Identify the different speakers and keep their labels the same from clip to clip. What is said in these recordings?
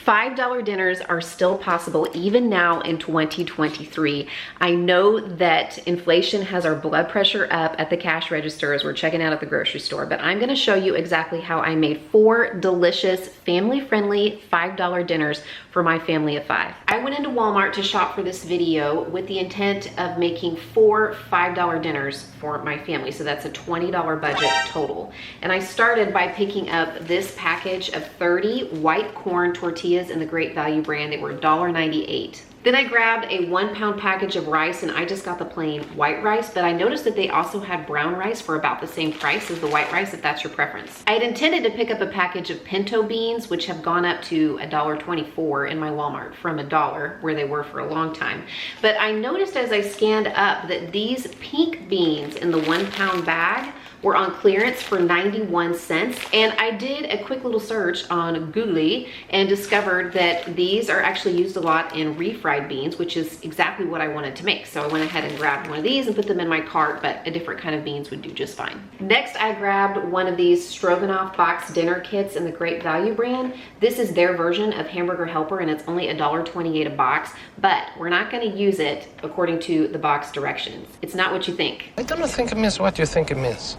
Speaker 1: $5 dinners are still possible even now in 2023. I know that inflation has our blood pressure up at the cash register as we're checking out at the grocery store, but I'm gonna show you exactly how I made 4 delicious, family-friendly $5 dinners for my family of 5. I went into Walmart to shop for this video with the intent of making 4 $5 dinners for my family, so that's a $20 budget total. And I started by picking up this package of 30 white corn tortillas in the Great Value brand. They were $1.98. Then I grabbed a 1-pound package of rice, and I just got the plain white rice, but I noticed that they also had brown rice for about the same price as the white rice, if that's your preference. I had intended to pick up a package of pinto beans, which have gone up to $1.24 in my Walmart from $1, where they were for a long time. But I noticed as I scanned up that these pink beans in the 1-pound bag were on clearance for 91 cents. And I did a quick little search on Google and discovered that these are actually used a lot in refried beans, which is exactly what I wanted to make. So I went ahead and grabbed one of these and put them in my cart, but a different kind of beans would do just fine. Next, I grabbed one of these Stroganoff box dinner kits in the Great Value brand. This is their version of Hamburger Helper, and it's only $1.28 a box, but we're not gonna use it according to the box directions. It's not what you think.
Speaker 2: I don't think it means what you think it means.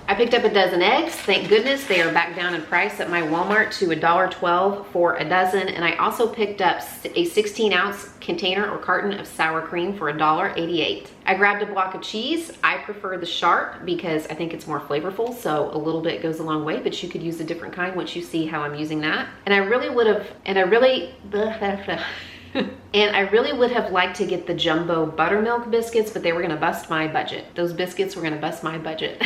Speaker 1: I picked up a dozen eggs. Thank goodness they are back down in price at my Walmart to $1.12 for a dozen. And I also picked up a 16-ounce container or carton of sour cream for $1.88. I grabbed a block of cheese. I prefer the sharp because I think it's more flavorful, so a little bit goes a long way, but you could use a different kind once you see how I'm using that. And I really would have liked to get the jumbo buttermilk biscuits, but they were gonna bust my budget. Those biscuits were gonna bust my budget.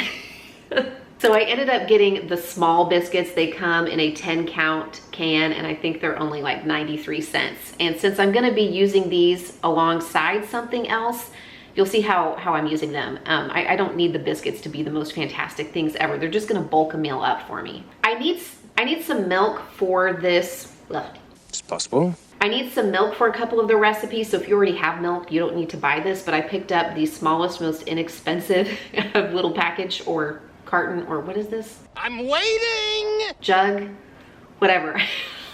Speaker 1: So I ended up getting the small biscuits. They come in a 10-count can, and I think they're only like 93 cents. And since I'm gonna be using these alongside something else, you'll see how I'm using them. I don't need the biscuits to be the most fantastic things ever. They're just gonna bulk a meal up for me. I need some milk for this.
Speaker 2: It's possible.
Speaker 1: I need some milk for a couple of the recipes, so if you already have milk, you don't need to buy this, but I picked up the smallest, most inexpensive little package or carton, or what is this?
Speaker 2: I'm waiting!
Speaker 1: Jug, whatever.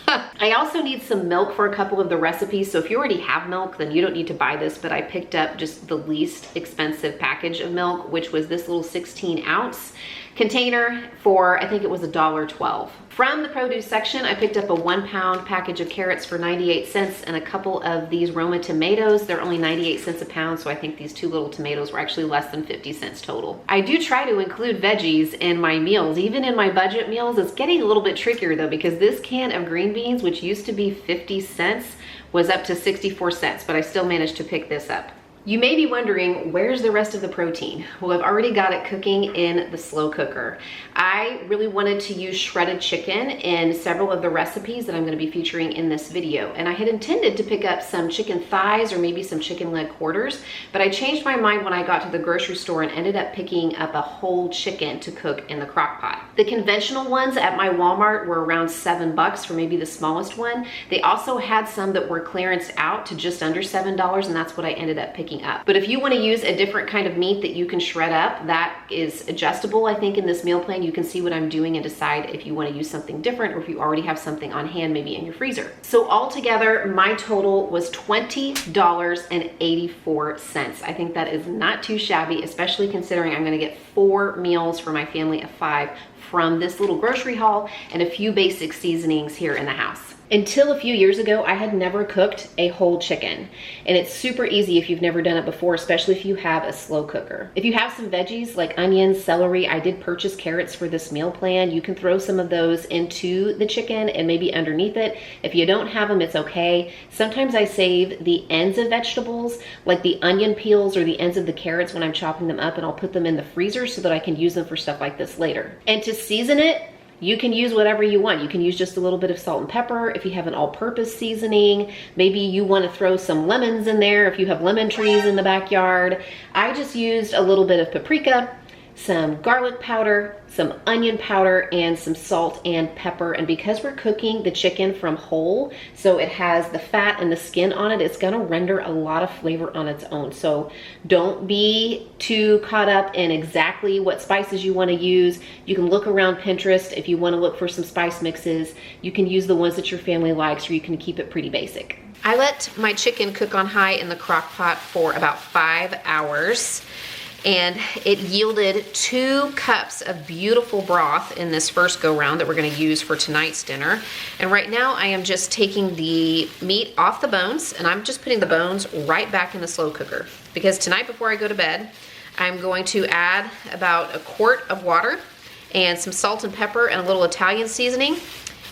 Speaker 1: I also need some milk for a couple of the recipes, so if you already have milk, then you don't need to buy this, but I picked up just the least expensive package of milk, which was this little 16-ounce container for, I think it was $1.12. From the produce section, I picked up a 1-pound package of carrots for 98 cents and a couple of these Roma tomatoes. They're only 98 cents a pound, so I think these 2 little tomatoes were actually less than 50 cents total. I do try to include veggies in my meals. Even in my budget meals, it's getting a little bit trickier though, because this can of green beans, which used to be 50 cents, was up to 64 cents, but I still managed to pick this up. You may be wondering, where's the rest of the protein? Well, I've already got it cooking in the slow cooker. I really wanted to use shredded chicken in several of the recipes that I'm going to be featuring in this video. And I had intended to pick up some chicken thighs or maybe some chicken leg quarters, but I changed my mind when I got to the grocery store and ended up picking up a whole chicken to cook in the crock pot. The conventional ones at my Walmart were around $7 for maybe the smallest one. They also had some that were clearanced out to just under $7, and that's what I ended up picking up. But if you want to use a different kind of meat that you can shred up, that is adjustable. I think in this meal plan you can see what I'm doing and decide if you want to use something different or if you already have something on hand maybe in your freezer. So altogether my total was $20.84. I think that is not too shabby, especially considering I'm going to get 4 meals for my family of 5 from this little grocery haul and a few basic seasonings here in the house. Until a few years ago, I had never cooked a whole chicken. And it's super easy if you've never done it before, especially if you have a slow cooker. If you have some veggies like onions, celery, I did purchase carrots for this meal plan. You can throw some of those into the chicken and maybe underneath it. If you don't have them, it's okay. Sometimes I save the ends of vegetables, like the onion peels or the ends of the carrots when I'm chopping them up, and I'll put them in the freezer so that I can use them for stuff like this later. And to season it, you can use whatever you want. You can use just a little bit of salt and pepper. If you have an all-purpose seasoning, maybe you want to throw some lemons in there if you have lemon trees in the backyard. I just used a little bit of paprika, some garlic powder, some onion powder, and some salt and pepper. And because we're cooking the chicken from whole, so it has the fat and the skin on it, it's gonna render a lot of flavor on its own. So don't be too caught up in exactly what spices you wanna use. You can look around Pinterest if you wanna look for some spice mixes. You can use the ones that your family likes, or you can keep it pretty basic. I let my chicken cook on high in the crock pot for about 5 hours. And it yielded 2 cups of beautiful broth in this first go round that we're gonna use for tonight's dinner. And right now I am just taking the meat off the bones, and I'm just putting the bones right back in the slow cooker. Because tonight before I go to bed, I'm going to add about 1 quart of water and some salt and pepper and a little Italian seasoning,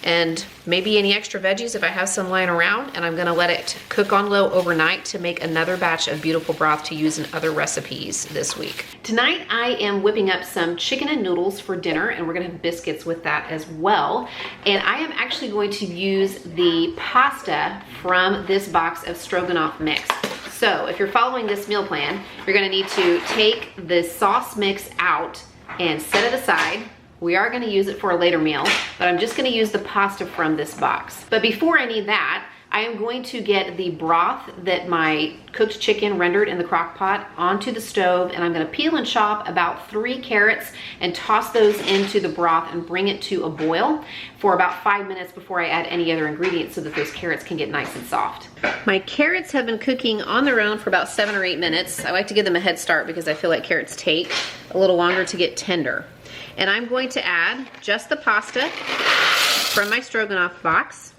Speaker 1: and maybe any extra veggies if I have some lying around, and I'm gonna let it cook on low overnight to make another batch of beautiful broth to use in other recipes this week. Tonight I am whipping up some chicken and noodles for dinner, and we're gonna have biscuits with that as well. And I am actually going to use the pasta from this box of Stroganoff mix. So if you're following this meal plan, you're gonna need to take the sauce mix out and set it aside. We are gonna use it for a later meal, but I'm just gonna use the pasta from this box. But before I need that, I am going to get the broth that my cooked chicken rendered in the crock pot onto the stove, and I'm gonna peel and chop about 3 carrots and toss those into the broth and bring it to a boil for about 5 minutes before I add any other ingredients so that those carrots can get nice and soft. My carrots have been cooking on their own for about 7 or 8 minutes. I like to give them a head start because I feel like carrots take a little longer to get tender. And I'm going to add just the pasta from my Stroganoff box.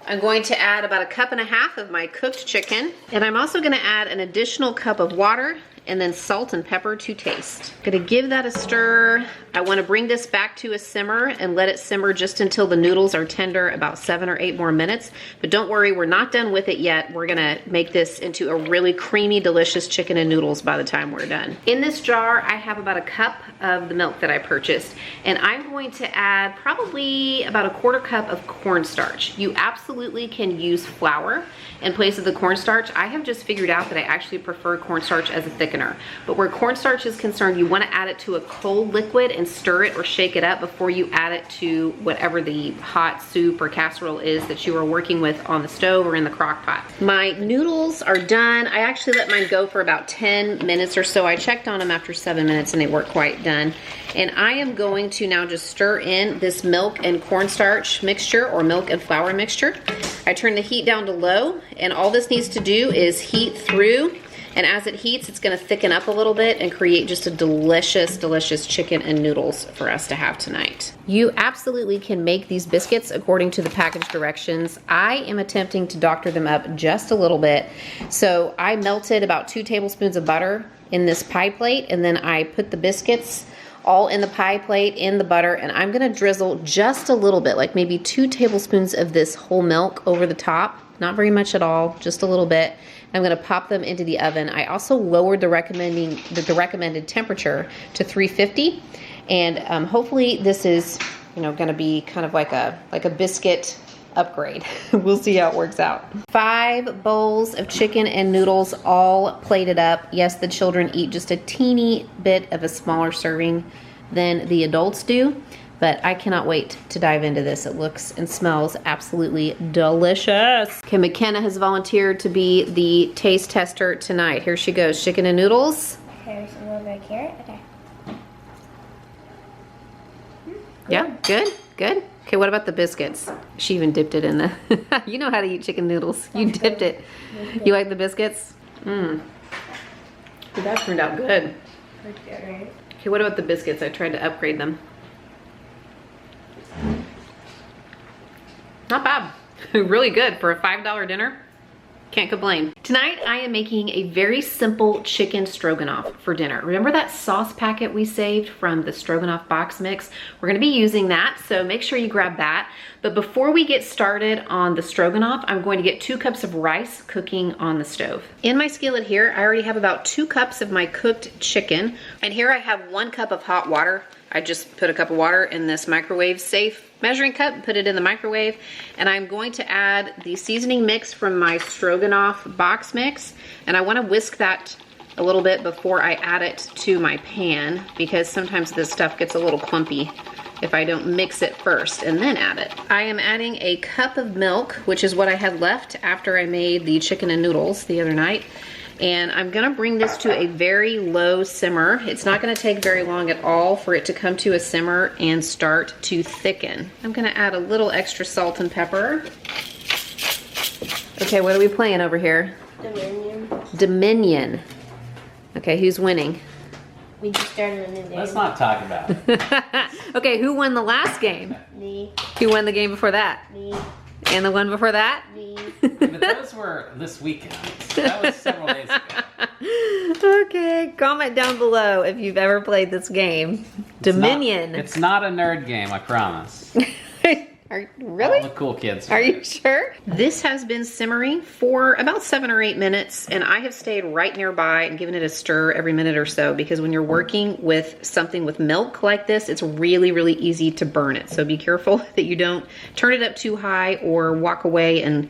Speaker 1: I'm going to add about 1.5 cups of my cooked chicken. And I'm also gonna add an additional cup of water and then salt and pepper to taste. Gonna give that a stir. I wanna bring this back to a simmer and let it simmer just until the noodles are tender, about 7 or 8 more minutes. But don't worry, we're not done with it yet. We're gonna make this into a really creamy, delicious chicken and noodles by the time we're done. In this jar, I have about 1 cup of the milk that I purchased, and I'm going to add probably about 1/4 cup of cornstarch. You absolutely can use flour in place of the cornstarch. I have just figured out that I actually prefer cornstarch as a thickener. But where cornstarch is concerned, you wanna add it to a cold liquid and stir it or shake it up before you add it to whatever the hot soup or casserole is that you are working with on the stove or in the crock pot. My noodles are done. I actually let mine go for about 10 minutes or so. I checked on them after 7 minutes and they weren't quite done. And I am going to now just stir in this milk and cornstarch mixture, or milk and flour mixture. I turn the heat down to low, and all this needs to do is heat through, and as it heats, it's gonna thicken up a little bit and create just a delicious, delicious chicken and noodles for us to have tonight. You absolutely can make these biscuits according to the package directions. I am attempting to doctor them up just a little bit. So I melted about 2 tablespoons of butter in this pie plate, and then I put the biscuits all in the pie plate in the butter, and I'm gonna drizzle just a little bit, like maybe 2 tablespoons of this whole milk over the top. Not very much at all, just a little bit. I'm gonna pop them into the oven. I also lowered the recommended temperature to 350, and hopefully this is, you know, gonna be kind of like a biscuit upgrade. We'll see how it works out. 5 bowls of chicken and noodles all plated up. Yes, the children eat just a teeny bit of a smaller serving than the adults do, but I cannot wait to dive into this. It looks and smells absolutely delicious. Okay, McKenna has volunteered to be the taste tester tonight. Here she goes, chicken and noodles.
Speaker 3: There's a little bit of carrot, okay.
Speaker 1: Yeah, good, good. Okay, what about the biscuits? She even dipped it in the, you know how to eat chicken noodles. You dipped it. You like the biscuits? Mmm. That turned out good.
Speaker 3: Pretty good, right?
Speaker 1: Okay, what about the biscuits? I tried to upgrade them. Not bad. Really good for a $5 dinner. Can't complain. Tonight I am making a very simple chicken stroganoff for dinner. Remember that sauce packet we saved from the Stroganoff box mix? We're gonna be using that, so make sure you grab that. But before we get started on the stroganoff, I'm going to get 2 cups of rice cooking on the stove. In my skillet here, I already have about 2 cups of my cooked chicken, and here I have 1 cup of hot water. I just put a cup of water in this microwave safe measuring cup, put it in the microwave, and I'm going to add the seasoning mix from my Stroganoff box mix, and I want to whisk that a little bit before I add it to my pan, because sometimes this stuff gets a little clumpy if I don't mix it first and then add it. I am adding a cup of milk, which is what I had left after I made the chicken and noodles the other night. And I'm gonna bring this to a very low simmer. It's not gonna take very long at all for it to come to a simmer and start to thicken. I'm gonna add a little extra salt and pepper. Okay, what are we playing over here?
Speaker 3: Dominion.
Speaker 1: Dominion. Okay, who's winning?
Speaker 3: We just started a new game.
Speaker 4: Let's not talk about it.
Speaker 1: Okay, who won the last game?
Speaker 3: Me.
Speaker 1: Who won the game before that?
Speaker 3: Me.
Speaker 1: And the one before that?
Speaker 3: Me.
Speaker 4: But those were this weekend. That was several days ago.
Speaker 1: Okay, comment down below if you've ever played this game. Dominion.
Speaker 4: It's not a nerd game, I promise.
Speaker 1: Really?
Speaker 4: All the cool kids.
Speaker 1: Are you sure? This has been simmering for about 7 or 8 minutes, and I have stayed right nearby and given it a stir every minute or so, because when you're working with something with milk like this, it's really, really easy to burn it. So be careful that you don't turn it up too high or walk away and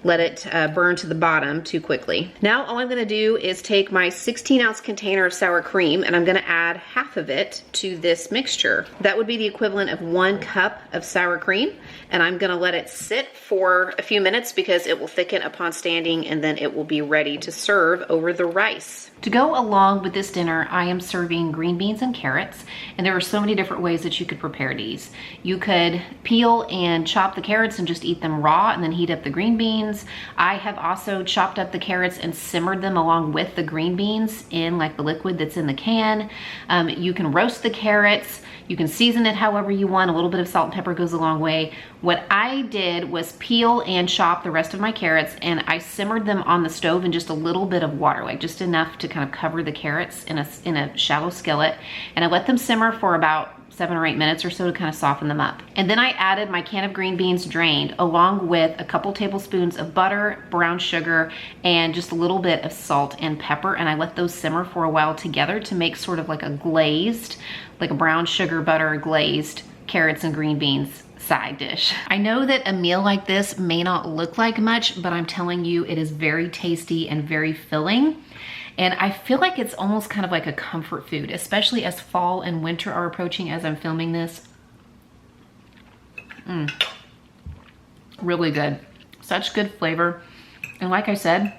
Speaker 1: let it burn to the bottom too quickly. Now all I'm gonna do is take my 16-ounce container of sour cream, and I'm gonna add half of it to this mixture. That would be the equivalent of 1 cup of sour cream, and I'm gonna let it sit for a few minutes because it will thicken upon standing, and then it will be ready to serve over the rice. To go along with this dinner, I am serving green beans and carrots, and there are so many different ways that you could prepare these. You could peel and chop the carrots and just eat them raw and then heat up the green beans. I have also chopped up the carrots and simmered them along with the green beans in like the liquid that's in the can. You can roast the carrots. You can season it however you want. A little bit of salt and pepper goes a long way. What I did was peel and chop the rest of my carrots, and I simmered them on the stove in just a little bit of water, like just enough to kind of cover the carrots in a shallow skillet. And I let them simmer for about 7 or 8 minutes or so to kind of soften them up. And then I added my can of green beans drained, along with a couple tablespoons of butter, brown sugar, and just a little bit of salt and pepper. And I let those simmer for a while together to make sort of like a glazed, like a brown sugar butter glazed carrots and green beans side dish. I know that a meal like this may not look like much, but I'm telling you, it is very tasty and very filling. And I feel like it's almost kind of like a comfort food, especially as fall and winter are approaching as I'm filming this. Really good. Such good flavor. And like I said,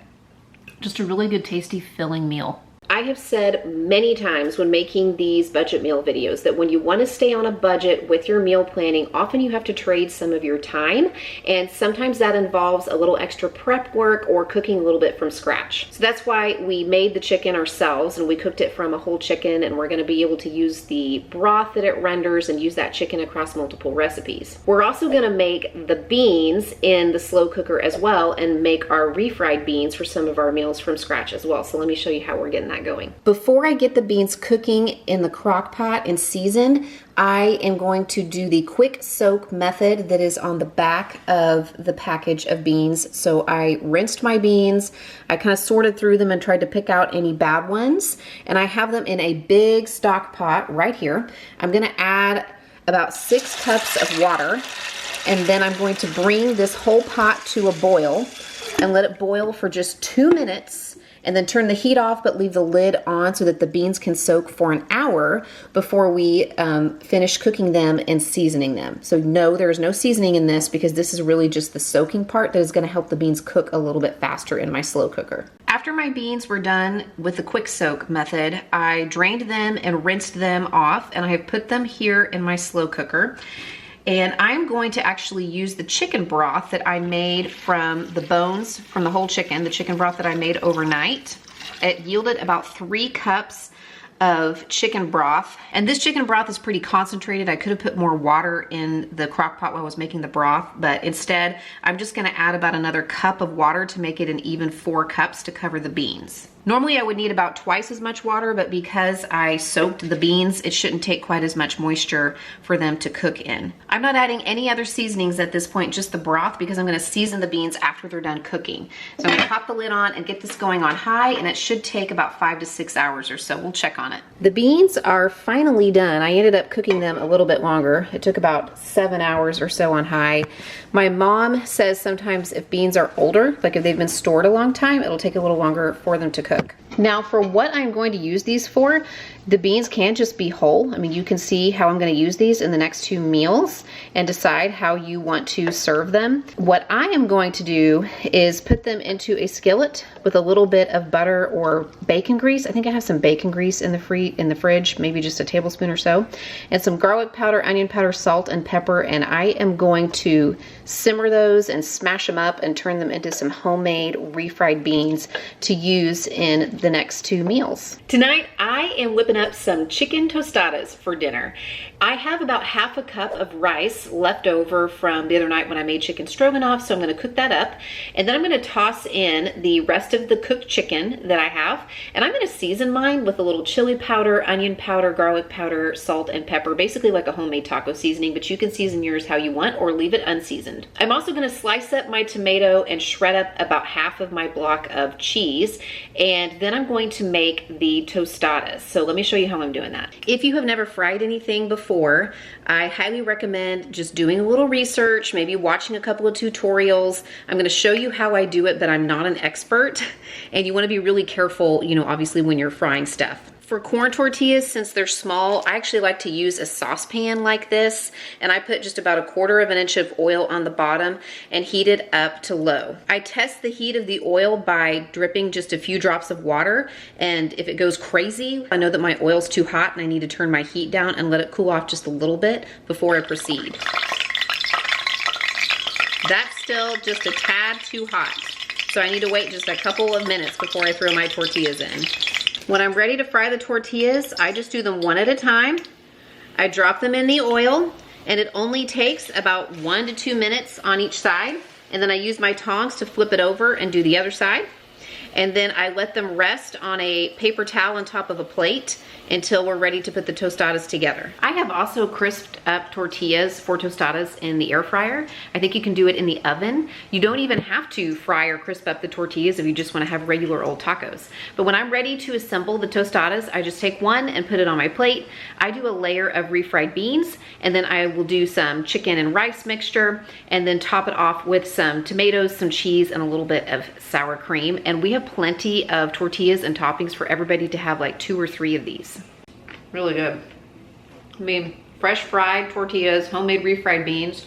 Speaker 1: just a really good, tasty, filling meal. I have said many times when making these budget meal videos that when you want to stay on a budget with your meal planning, often you have to trade some of your time, and sometimes that involves a little extra prep work or cooking a little bit from scratch. So that's why we made the chicken ourselves, and we cooked it from a whole chicken, and we're going to be able to use the broth that it renders and use that chicken across multiple recipes. We're also going to make the beans in the slow cooker as well and make our refried beans for some of our meals from scratch as well. So let me show you how we're getting that going. Before I get the beans cooking in the crock pot and seasoned, I am going to do the quick soak method that is on the back of the package of beans. So I rinsed my beans, I kind of sorted through them and tried to pick out any bad ones, and I have them in a big stock pot right here. I'm going to add about 6 cups of water, and then I'm going to bring this whole pot to a boil and let it boil for just 2 minutes, and then turn the heat off but leave the lid on so that the beans can soak for an hour before we finish cooking them and seasoning them. So no, there is no seasoning in this because this is really just the soaking part that is going to help the beans cook a little bit faster in my slow cooker. After my beans were done with the quick soak method, I drained them and rinsed them off, and I have put them here in my slow cooker. And I'm going to actually use the chicken broth that I made from the bones from the whole chicken, the chicken broth that I made overnight. It yielded about 3 cups of chicken broth. And this chicken broth is pretty concentrated. I could have put more water in the crock pot while I was making the broth, but instead I'm just gonna add about another cup of water to make it an even 4 cups to cover the beans. Normally I would need about twice as much water, but because I soaked the beans, it shouldn't take quite as much moisture for them to cook in. I'm not adding any other seasonings at this point, just the broth, because I'm gonna season the beans after they're done cooking. So I'm gonna pop the lid on and get this going on high, and it should take about 5 to 6 hours or so. We'll check on it. The beans are finally done. I ended up cooking them a little bit longer. It took about 7 hours or so on high. My mom says sometimes if beans are older, like if they've been stored a long time, it'll take a little longer for them to cook. Now for what I'm going to use these for, the beans can just be whole. I mean, you can see how I'm going to use these in the next 2 meals and decide how you want to serve them. What I am going to do is put them into a skillet with a little bit of butter or bacon grease. I think I have some bacon grease in the fridge, maybe just a tablespoon or so, and some garlic powder, onion powder, salt, and pepper. And I am going to simmer those and smash them up and turn them into some homemade refried beans to use in the next 2 meals. Tonight, I am whipping up some chicken tostadas for dinner. I have about half a cup of rice left over from the other night when I made chicken stroganoff, so I'm going to cook that up. And then I'm going to toss in the rest of the cooked chicken that I have. And I'm going to season mine with a little chili powder, onion powder, garlic powder, salt, and pepper. Basically like a homemade taco seasoning, but you can season yours how you want or leave it unseasoned. I'm also going to slice up my tomato and shred up about half of my block of cheese. And then I'm going to make the tostadas. So let me show you how I'm doing that. If you have never fried anything before, I highly recommend just doing a little research, maybe watching a couple of tutorials. I'm going to show you how I do it, but I'm not an expert. And you want to be really careful, you know, obviously when you're frying stuff. For corn tortillas, since they're small, I actually like to use a saucepan like this, and I put just about 1/4 inch of oil on the bottom and heat it up to low. I test the heat of the oil by dripping just a few drops of water, and if it goes crazy, I know that my oil's too hot and I need to turn my heat down and let it cool off just a little bit before I proceed. That's still just a tad too hot, so I need to wait just a couple of minutes before I throw my tortillas in. When I'm ready to fry the tortillas, I just do them one at a time. I drop them in the oil, and it only takes about 1 to 2 minutes on each side. And then I use my tongs to flip it over and do the other side. And then I let them rest on a paper towel on top of a plate until we're ready to put the tostadas together. I have also crisped up tortillas for tostadas in the air fryer. I think you can do it in the oven. You don't even have to fry or crisp up the tortillas if you just want to have regular old tacos. But when I'm ready to assemble the tostadas, I just take one and put it on my plate. I do a layer of refried beans, and then I will do some chicken and rice mixture, and then top it off with some tomatoes, some cheese, and a little bit of sour cream. And we have plenty of tortillas and toppings for everybody to have like 2 or 3 of these. Really good. I mean, fresh fried tortillas, homemade refried beans.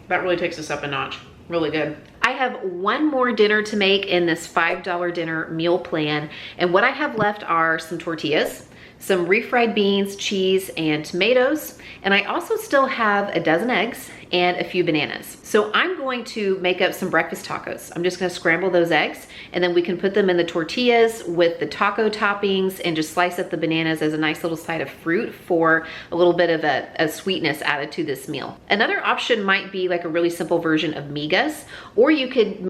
Speaker 1: That really takes us up a notch. Really good. I have one more dinner to make in this $5 dinner meal plan. And what I have left are some tortillas, some refried beans, cheese, and tomatoes. And I also still have a dozen eggs and a few bananas. So I'm going to make up some breakfast tacos. I'm just gonna scramble those eggs, and then we can put them in the tortillas with the taco toppings and just slice up the bananas as a nice little side of fruit for a little bit of a sweetness added to this meal. Another option might be like a really simple version of migas, or you could